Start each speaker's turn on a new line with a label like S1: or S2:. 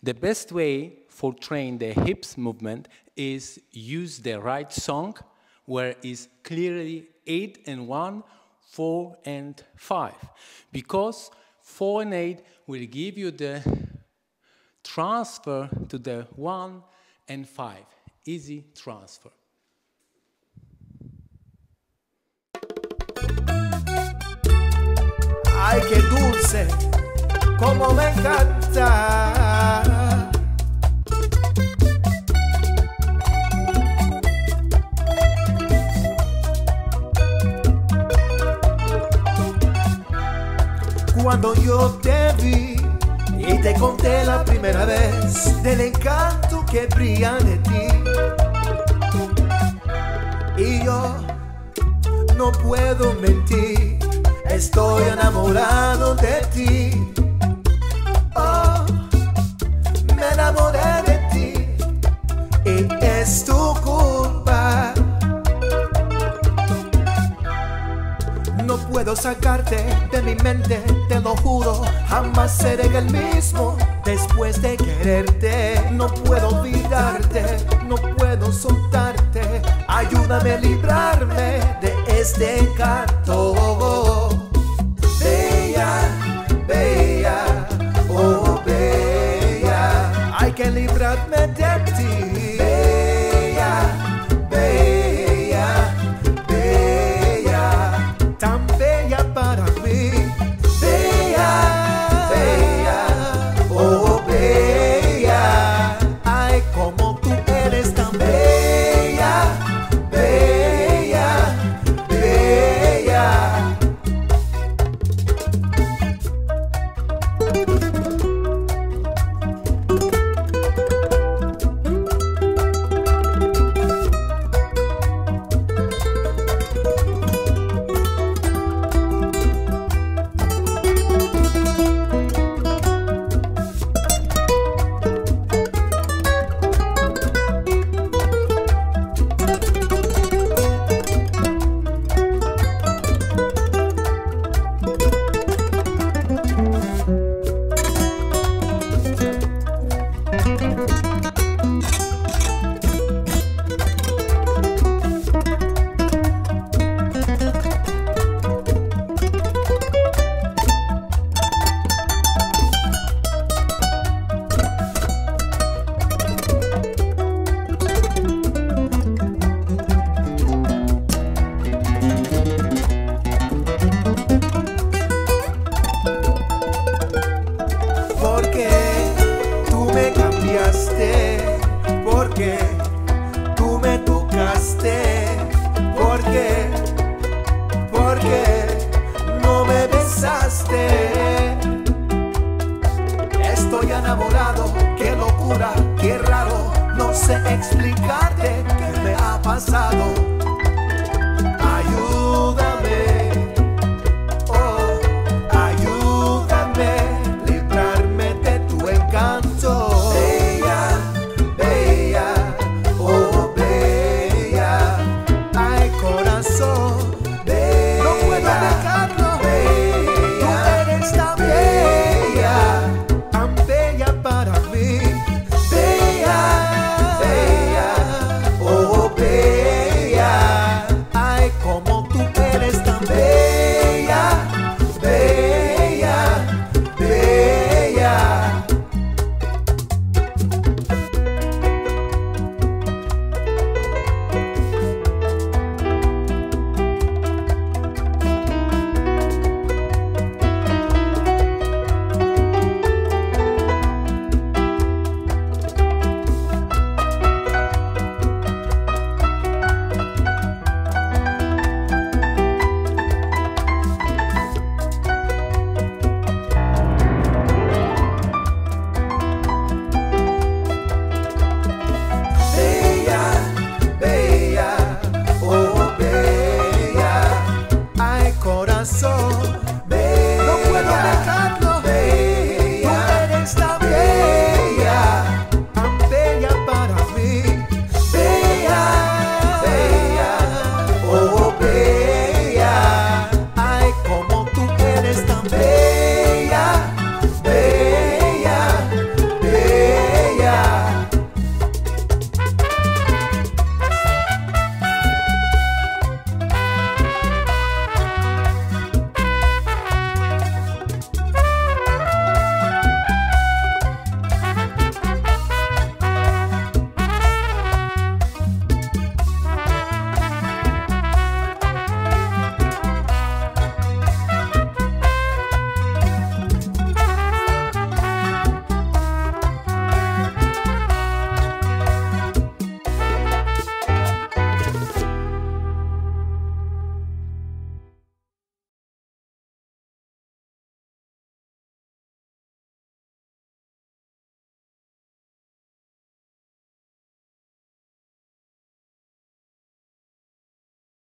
S1: The best way for train the hips movement is use the right song where is clearly 8 and 1, 4 and 5. Because 4 and 8 will give you the transfer to the 1 and 5. Easy transfer.
S2: Ay, qué dulce, como me encanta. Cuando yo te vi y te conté la primera vez del encanto que brilla de ti, y yo no puedo mentir, estoy enamorado de ti. Oh, me enamoré de ti y es tu culpa. No puedo sacarte de mi mente, te lo juro, jamás seré el mismo después de quererte. No puedo olvidarte, no puedo soltarte, ayúdame a librarme de este encanto. Bella, bella, oh bella, hay que librarme de ti. Bella, bella, bella, tan bella para mí. Bella, bella, oh bella, ay, como tú eres tan bella, bella, bella. Porque tú me cambiaste, porque tú me tocaste, porque no me besaste. Estoy enamorado, qué locura, qué raro, no sé explicarte qué me ha pasado.